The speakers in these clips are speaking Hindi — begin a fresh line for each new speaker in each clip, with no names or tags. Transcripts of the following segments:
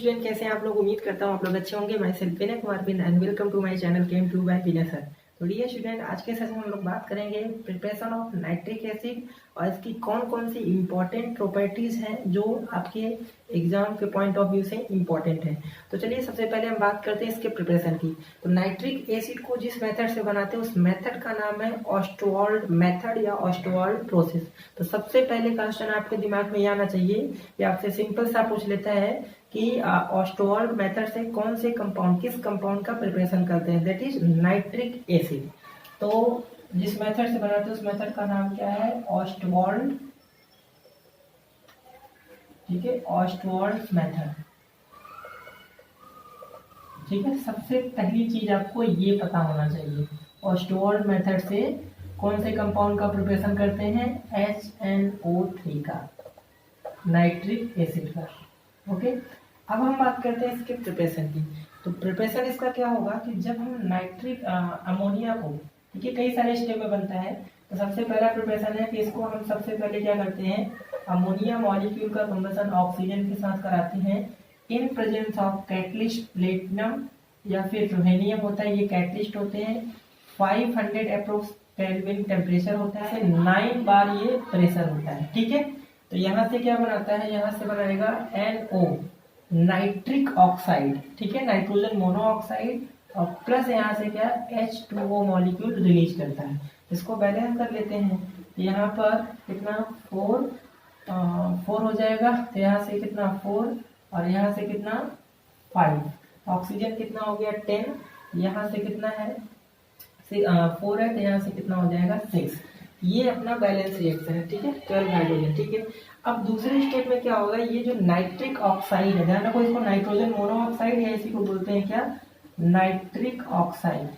स्टूडेंट, कैसे हैं आप लोग। उम्मीद करता हूँ आप लोग अच्छे होंगे। मैं सेल्फ विनय कुमार बिन and welcome to my channel chem two by Vinay sir. तो डियर स्टूडेंट, आज के सेशन में हम लोग बात करेंगे प्रिपरेशन ऑफ नाइट्रिक एसिड और इसकी कौन कौन सी इंपॉर्टेंट प्रॉपर्टीज हैं जो आपके एग्जाम के पॉइंट ऑफ व्यू से इंपॉर्टेंट है। तो चलिए सबसे पहले हम बात करते हैं इसके प्रिपरेशन की। तो नाइट्रिक एसिड को जिस मेथड से बनाते हैं उस मेथड का नाम है ऑस्टवाल्ड मेथड या ऑस्टवाल्ड प्रोसेस। तो सबसे पहले क्वेश्चन आपके दिमाग में ये आना चाहिए, या आपसे सिंपल सा पूछ लेता है कि ऑस्टवाल्ड मेथड से कौन से कंपाउंड, किस कंपाउंड का प्रिपरेशन करते हैं, दैट इज नाइट्रिक एसिड। तो जिस मेथड से बनाते हैं उस मेथड का नाम क्या है, ऑस्टवाल्ड। ठीक है, ऑस्टवाल्ड मेथड। ठीक है, सबसे पहली चीज आपको ये पता होना चाहिए, ऑस्टवाल्ड मेथड से कौन से कंपाउंड का प्रिपरेशन करते हैं, HNO3 का, नाइट्रिक एसिड का। ओके, अब हम बात करते हैं इसके प्रिपरेशन की। तो प्रिपरेशन इसका क्या होगा कि जब हम नाइट्रिक अमोनिया को, ठीक है, कई सारे स्टेप में बनता है। तो सबसे पहला प्रिपरेशन है कि इसको हम सबसे पहले क्या करते हैं, अमोनिया मॉलिक्यूल का कंबशन ऑक्सीजन के साथ कराते हैं in presence of catalyst platinum या फिर यूरेनियम होता है, ये कैटलिस्ट होते हैं। 500 अप्रोक्स केल्विन टेम्परेचर होता है, 9 बार ये प्रेशर होता है। ठीक है, तो यहाँ से क्या बनाता है, यहाँ से बनाएगा NO, नाइट्रिक ऑक्साइड। ठीक है, नाइट्रोजन मोनोऑक्साइड, और प्लस यहाँ से क्या H2O मॉलिक्यूल रिलीज करता है। इसको बैलेंस कर लेते हैं। यहाँ पर कितना 4 हो जाएगा, तो यहाँ से कितना 4 और यहाँ से कितना 5। ऑक्सीजन कितना हो गया 10, यहाँ से कितना है 4 है, तो यहाँ से कितना हो जाएगा 6। ये अपना बैलेंस रिएक्शन है। ठीक है, 12 हाइड्रोजन। ठीक है, अब दूसरे स्टेप में क्या होगा, ये जो नाइट्रिक ऑक्साइड है, ध्यान रखो, इसको नाइट्रोजन मोनोऑक्साइड या इसी को बोलते हैं क्या, नाइट्रिक ऑक्साइड।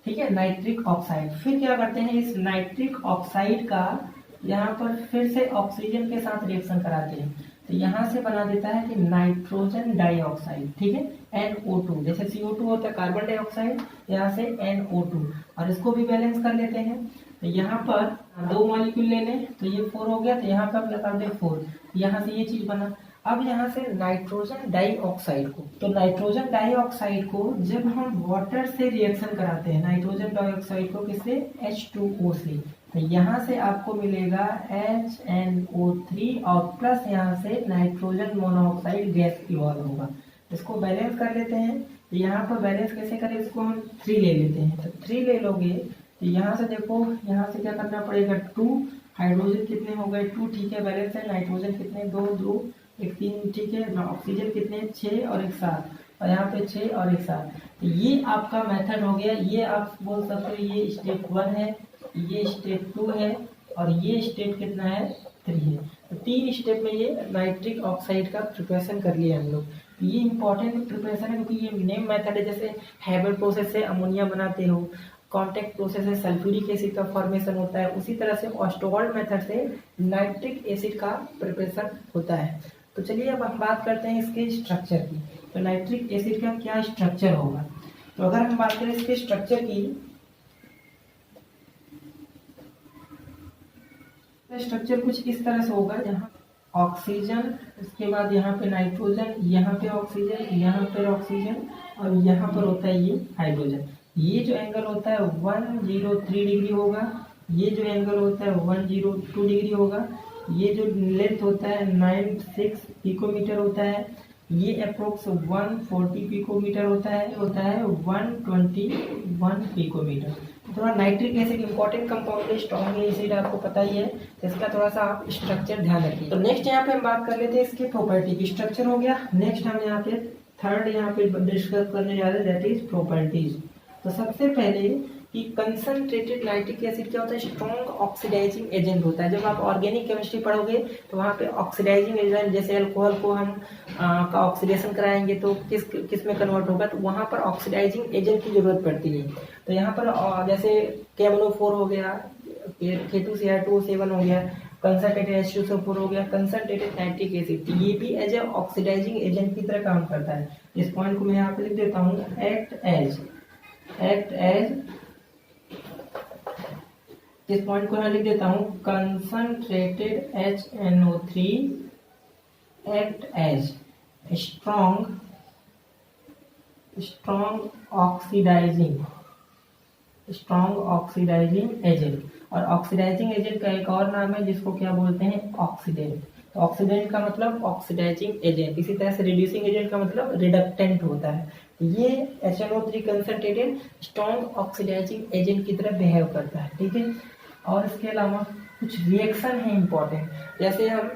ठीक है, नाइट्रिक ऑक्साइड। फिर क्या करते हैं, इस नाइट्रिक ऑक्साइड का यहाँ पर फिर से ऑक्सीजन के साथ रिएक्शन कराते हैं। तो यहाँ से बना देता है कि नाइट्रोजन डाइऑक्साइड। ठीक है, NO2, जैसे CO2 होता है कार्बन डाइऑक्साइड, यहाँ से NO2, और इसको भी बैलेंस कर लेते हैं। तो यहाँ पर 2 मॉलिक्यूल ले लें, तो ये 4 हो गया, तो यहाँ पर लगा दे 4, यहाँ से ये चीज बना। अब यहाँ से नाइट्रोजन डाइऑक्साइड को, तो नाइट्रोजन डाइऑक्साइड को जब हम वाटर से रिएक्शन कराते हैं, नाइट्रोजन डाइऑक्साइड को किससे, H2O से, तो यहाँ से आपको मिलेगा HNO3 और प्लस यहाँ से नाइट्रोजन मोनोऑक्साइड गैस इवॉल्व होगा। इसको बैलेंस कर लेते हैं। तो यहाँ पर बैलेंस कैसे करें, इसको हम 3 ले लेते हैं। तो 3 ले लोगे तो यहाँ से देखो, यहाँ से क्या करना पड़ेगा 2, हाइड्रोजन कितने हो गए 2, ठीक है, बैलेंस है। नाइट्रोजन कितने 2 2 1 3, ठीक है। ऑक्सीजन कितने 6 और 1 7, और यहाँ पे 6 और 1 7। तो ये आपका मेथड हो गया। ये आप बोल सकते हो ये स्टेप 1 है, ये स्टेप 2 है, और ये स्टेप कितना है 3 है। तो 3 स्टेप में ये नाइट्रिक ऑक्साइड का प्रिपरेशन कर लिया हम लोग। ये इंपॉर्टेंट प्रिपरेशन है क्योंकि ये नेम मेथड है। जैसे हैबर प्रोसेस से अमोनिया बनाते हो, कॉन्टैक्ट प्रोसेस से सल्फ्यूरिक एसिड का फॉर्मेशन होता है, उसी तरह से ऑस्टवाल्ड मेथड से नाइट्रिक एसिड का प्रिपरेशन होता है। तो चलिए अब हम बात करते हैं इसके स्ट्रक्चर की। तो नाइट्रिक एसिड का क्या स्ट्रक्चर होगा, तो अगर हम बात करें इसके स्ट्रक्चर की, स्ट्रक्चर कुछ इस तरह से होगा, जहाँ ऑक्सीजन, उसके बाद यहाँ पे नाइट्रोजन, यहाँ पे ऑक्सीजन, यहाँ पे ऑक्सीजन, और यहाँ पर होता है ये हाइड्रोजन। ये जो एंगल होता है 103 डिग्री होगा, ये जो एंगल होता है 102 डिग्री होगा, ये जो लेंथ होता है 96 पिकोमीटर होता है, ये अप्रोक्स 140 पिकोमीटर होता है 121 पिकोमीटर। थोड़ा नाइट्रिक एसिड इंपॉर्टेंट कंपाउंड है, स्ट्रॉन्ग एसिड आपको पता ही है, तो इसका थोड़ा सा आप स्ट्रक्चर ध्यान रखिए। तो नेक्स्ट यहाँ पे हम बात कर लेते हैं इसकी प्रॉपर्टी की। स्ट्रक्चर हो गया, नेक्स्ट हम यहाँ पे थर्ड यहाँ पे डिस्कस करने जा रहे हैं, दैट इज प्रॉपर्टीज। तो सबसे पहले कि कंसंट्रेटेड नाइट्रिक एसिड क्या होता है, स्ट्रॉन्ग ऑक्सीडाइजिंग एजेंट होता है। जब आप ऑर्गेनिक केमिस्ट्री पढ़ोगे तो वहाँ पे ऑक्सीडाइजिंग एजेंट, जैसे अल्कोहल को हम का ऑक्सीडेशन कराएंगे तो किस में कन्वर्ट होगा, तो वहाँ पर ऑक्सीडाइजिंग एजेंट की जरूरत पड़ती है। तो यहाँ पर जैसे KMnO4 हो गया, K2Cr2O7 हो गया, कंसंट्रेटेड H2SO4 हो गया, कंसंट्रेटेड नाइट्रिक एसिड, तो ये भी एज ए ऑक्सीडाइजिंग एजेंट की तरह काम करता है। इस पॉइंट को मैं यहाँ पे लिख देता हूँ, एक्ट एज इस पॉइंट को मैं लिख देता हूँ, concentrated HNO3 act as strong oxidising agent. और ऑक्सीडाइजिंग एजेंट का एक और नाम है जिसको क्या बोलते हैं, ऑक्सीडेंट। तो ऑक्सीडेंट का मतलब ऑक्सीडाइजिंग एजेंट। इसी तरह से रिड्यूसिंग एजेंट का मतलब रिडक्टेंट होता है। तो ये HNO3 concentrated strong oxidising agent की तरह बिहेव करता है, ठीक है। और इसके अलावा कुछ रिएक्शन है इंपॉर्टेंट, जैसे हम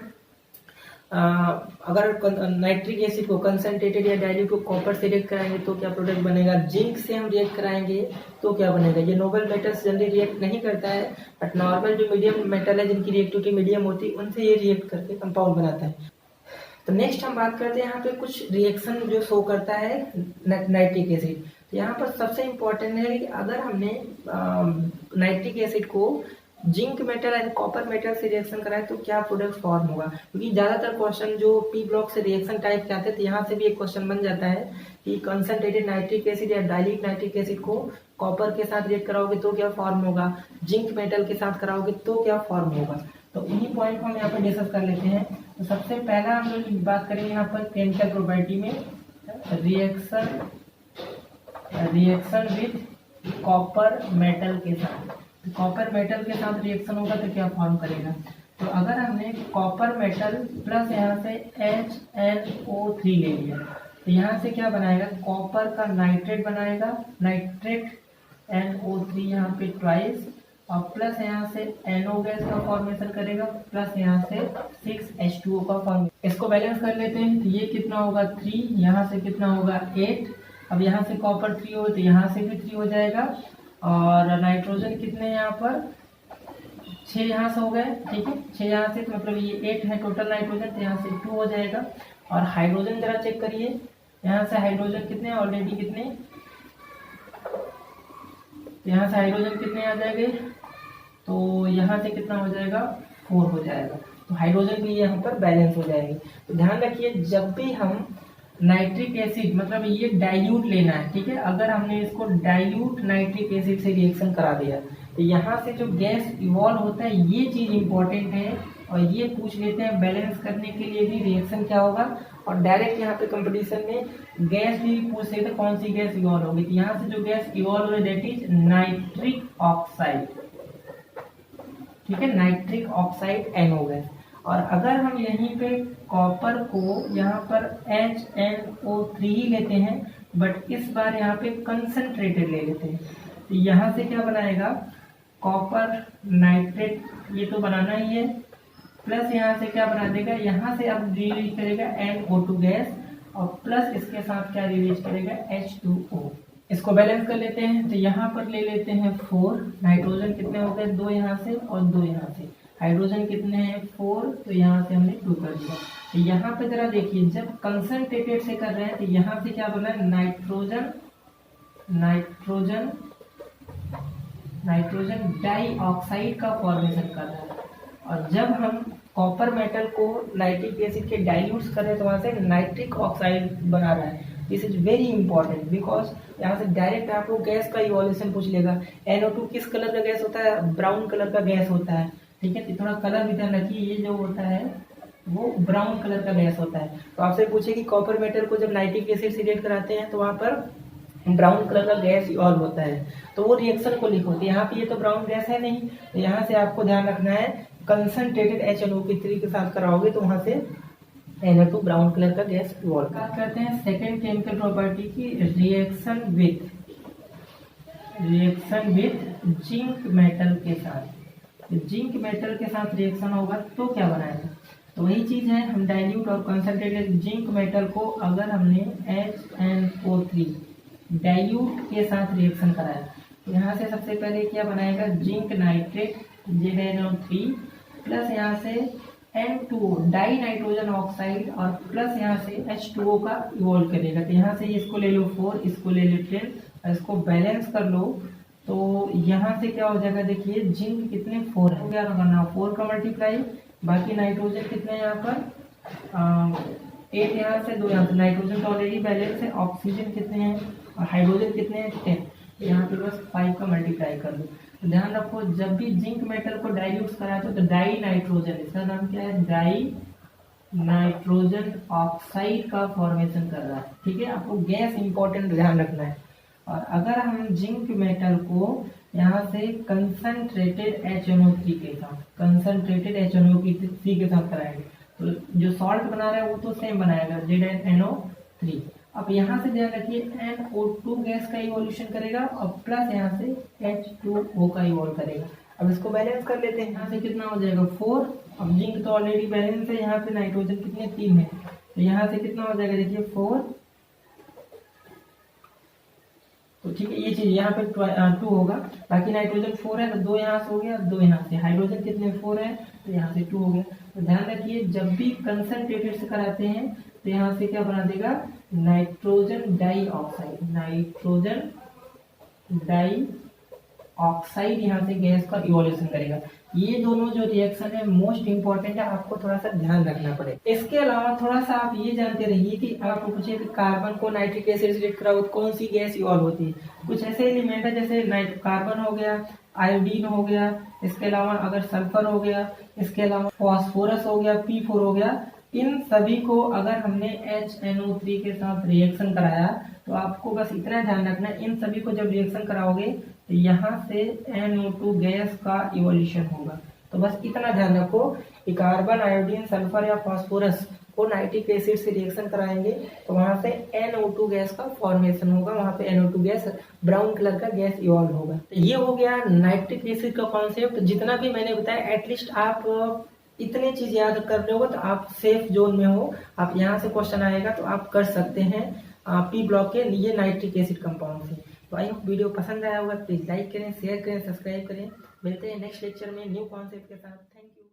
अगर नाइट्रिक एसिड को कंसंट्रेटेड या डाइल्यूट को कॉपर से रिएक्ट कराएंगे तो क्या प्रोडक्ट बनेगा, जिंक से हम रिएक्ट कराएंगे तो क्या बनेगा। ये नोबल मेटल्स जनरली रिएक्ट नहीं करता है, बट नॉर्मल जो मीडियम मेटल है जिनकी रिएक्टिविटी मीडियम होती है उनसे ये रिएक्ट करके कंपाउंड बनाता है। तो नेक्स्ट हम बात करते हैं यहाँ पे कुछ रिएक्शन जो शो करता है नाइट्रिक एसिड। तो यहाँ पर सबसे इम्पोर्टेंट है कि अगर हमने नाइट्रिक एसिड को zinc metal and copper metal से रिएक्शन कराए तो क्या प्रोडक्ट फॉर्म होगा। क्योंकि ज्यादातर क्वेश्चन जो पी ब्लॉक से रिएक्शन टाइप के आते हैं, तो यहाँ से भी एक क्वेश्चन बन जाता है कि कंसंट्रेटेड नाइट्रिक एसिड या डाइल्यूट नाइट्रिक एसिड को कॉपर के साथ रिएक्ट कराओगे तो क्या फॉर्म होगा, जिंक मेटल के साथ कराओगे तो क्या फॉर्म होगा। तो इन्हीं पॉइंट को हम यहाँ पर डिस्कस कर लेते हैं। तो सबसे पहला हम लोग बात करेंगे यहाँ पर केमिकल प्रॉपर्टी में रिएक्शन विद कॉपर मेटल के साथ। कॉपर मेटल के साथ रिएक्शन होगा तो क्या फॉर्म करेगा। तो अगर हमने कॉपर मेटल प्लस यहाँ से HNO3 ले लिया तो यहाँ से क्या बनाएगा, कॉपर का नाइट्रेट बनाएगा, नाइट्रेट NO3 यहाँ पे ट्वाइस, और प्लस यहाँ से NO गैस का फॉर्मेशन करेगा, प्लस यहाँ से 6H2O का फॉर्मेशन। इसको बैलेंस कर लेते हैं। तो ये कितना होगा 3, यहाँ से कितना होगा 8। अब यहाँ से कॉपर 3 हो तो यहाँ से भी 3 हो जाएगा, और नाइट्रोजन कितने यहाँ पर 6 यहाँ से हो गए, ठीक है। 6 यहाँ से तो मतलब ये 8 है टोटल नाइट्रोजन, तो यहाँ से 2 हो जाएगा। और हाइड्रोजन जरा चेक करिए, यहाँ से हाइड्रोजन कितने ऑलरेडी कितने, तो यहाँ से हाइड्रोजन कितने आ जाएंगे, तो यहाँ से कितना हो जाएगा 4 हो जाएगा। तो हाइड्रोजन भी यहाँ पर बैलेंस हो जाएंगे। तो ध्यान रखिए जब भी हम नाइट्रिक एसिड मतलब ये डाइल्यूट लेना है, ठीक है। अगर हमने इसको डाइल्यूट नाइट्रिक एसिड से रिएक्शन करा दिया तो यहाँ से जो गैस इवॉल्व होता है, ये चीज इंपॉर्टेंट है। और ये पूछ लेते हैं बैलेंस करने के लिए भी रिएक्शन क्या होगा, और डायरेक्ट यहाँ पे कंपटीशन में गैस भी पूछ लेते हैं कौन सी गैस इवॉल्व होगी। तो यहाँ से जो गैस इवॉल्व है दैट इज नाइट्रिक ऑक्साइड, ठीक है, नाइट्रिक ऑक्साइड NO गैस। और अगर हम यहीं पे कॉपर को यहाँ पर HNO3 ही लेते हैं, बट इस बार यहाँ पे कंसंट्रेटेड ले लेते हैं, तो यहाँ से क्या बनाएगा कॉपर नाइट्रेट, ये तो बनाना ही है, प्लस यहाँ से क्या बना देगा, यहाँ से अब रिलीज करेगा NO2 गैस, और प्लस इसके साथ क्या रिलीज करेगा H2O। इसको बैलेंस कर लेते हैं। तो यहाँ पर ले लेते हैं 4, नाइट्रोजन कितने हो गए 2 यहाँ से और 2 यहाँ से, हाइड्रोजन कितने हैं 4, तो यहाँ से हमने 2 कर दिया। तो यहाँ पे जरा देखिए जब कंसंट्रेटेड से कर रहे हैं तो यहाँ से क्या बना है नाइट्रोजन डाइऑक्साइड का फॉर्मेशन कर रहा है। और जब हम कॉपर मेटल को नाइट्रिक एसिड के डाइल्यूट कर रहे हैं तो वहां से नाइट्रिक ऑक्साइड बना रहा है। This is very important because यहाँ से डायरेक्ट आपको गैस का इवोल्यूशन पूछ लेगा। NO2 किस कलर का गैस होता है, ब्राउन कलर का गैस होता है, ठीक है। तो थोड़ा कलर भी ध्यान रखिए, ये जो होता है वो ब्राउन कलर का गैस होता है। तो आपसे पूछे कि कॉपर मेटल को जब नाइट्रिक एसिड से रिएक्ट कराते हैं तो वहां पर ब्राउन कलर का गैस इवॉल्व होता है, तो वो रिएक्शन को लिखो। तो यहाँ पे ये तो ब्राउन गैस है नहीं, तो यहाँ से आपको ध्यान रखना है कंसंट्रेटेड HNO3 के साथ कराओगे तो वहां से NO2 ब्राउन कलर का गैस इवॉल्व। बात करते हैं सेकेंड केमिकल प्रॉपर्टी की, रिएक्शन विथ जिंक मेटल के साथ। जिंक मेटल के साथ रिएक्शन होगा तो क्या बनाएगा, तो वही चीज है, हम डाइल्यूट और कंसंट्रेटेड जिंक मेटल को अगर हमने HNO3 डाइल्यूट के साथ रिएक्शन कराया तो यहाँ से सबसे पहले क्या बनाएगा, जिंक नाइट्रेट ZnO3 प्लस यहाँ से N2O डाई नाइट्रोजन ऑक्साइड और प्लस यहाँ से H2O का इवॉल्व करेगा। तो यहाँ से इसको ले लो 4, इसको ले लो 10 और इसको बैलेंस कर लो तो यहाँ से क्या हो जाएगा, देखिए जिंक कितने 4 है, क्या करना 4 का मल्टीप्लाई, बाकी नाइट्रोजन कितने यहाँ पर 8 यहाँ से 2 यहाँ से, नाइट्रोजन तो ऑलरेडी बैलेंस है, ऑक्सीजन कितने हैं और हाइड्रोजन कितने हैं 10, यहाँ पे बस 5 का मल्टीप्लाई कर दो। तो ध्यान रखो जब भी जिंक मेटल को डाइल्यूट कराते हो तो डाई नाइट्रोजन, इसका नाम क्या है डाई नाइट्रोजन ऑक्साइड का फॉर्मेशन कर रहा है। ठीक है, आपको गैस इंपॉर्टेंट ध्यान रखना है। और अगर हम जिंक मेटल को यहाँ से कंसंट्रेटेड HNO3 के साथ कराएंगे तो जो सॉल्ट बना रहा है वो तो सेम बनाएगा, ZnNO3। अब यहाँ से ध्यान रखिए NO2 गैस का इवोल्यूशन करेगा और प्लस यहाँ से H2O का इवोल्व करेगा। अब इसको बैलेंस कर लेते हैं, यहाँ से कितना हो जाएगा 4। अब जिंक तो ऑलरेडी बैलेंस है, यहाँ पे नाइट्रोजन कितने 3 है, तो यहाँ से कितना हो जाएगा देखिए 4। तो ठीक है, ये चीज यहाँ पे 2 होगा, बाकी नाइट्रोजन 4 है तो 2 यहाँ से हो गया, 2 यहाँ से। हाइड्रोजन कितने 4 है तो यहाँ से 2 हो गया। तो ध्यान रखिए जब भी कंसंट्रेटेड से कराते हैं तो यहाँ से क्या बना देगा, नाइट्रोजन डाइऑक्साइड। नाइट्रोजन डाइऑक्साइड यहाँ से गैस का इवोल्यूशन करेगा। ये दोनों जो रिएक्शन है मोस्ट इंपॉर्टेंट है, आपको थोड़ा सा ध्यान रखना पड़ेगा। इसके अलावा थोड़ा सा आप ये जानते रहिए कि आपको पूछे कि कार्बन को नाइट्रिक एसिड से रिएक्ट कराओ तो कौन सी गैस इवॉल्व होती है। कुछ ऐसे एलिमेंट है जैसे कार्बन हो गया, आयोडीन हो गया, इसके अलावा अगर सल्फर हो गया, इसके अलावा फास्फोरस हो गया, P4 हो गया। इन सभी को अगर हमने HNO3 के साथ रिएक्शन कराया तो आपको बस इतना ध्यान रखना है, इन सभी को जब रिएक्शन कराओगे तो यहाँ से NO2 गैस का इवोल्यूशन होगा। तो बस इतना ध्यान रखो कि कार्बन, आयोडीन, सल्फर या फास्फोरस को नाइट्रिक एसिड से रिएक्शन कराएंगे तो वहां से NO2 गैस का फॉर्मेशन होगा, वहां पे NO2 गैस ब्राउन कलर का गैस इवॉल्व होगा। तो ये हो गया नाइट्रिक एसिड का कॉन्सेप्ट। जितना भी मैंने बताया एटलीस्ट आप इतने चीज याद कर रहे हो तो आप सेफ जोन में हो। आप यहाँ से क्वेश्चन आएगा तो आप कर सकते हैं P ब्लॉक के लिए नाइट्रिक एसिड कंपाउंड से। तो आई होप वीडियो पसंद आया होगा, प्लीज लाइक करें, शेयर करें, सब्सक्राइब करें। मिलते हैं नेक्स्ट लेक्चर में न्यू कॉन्सेप्ट के साथ। Thank you.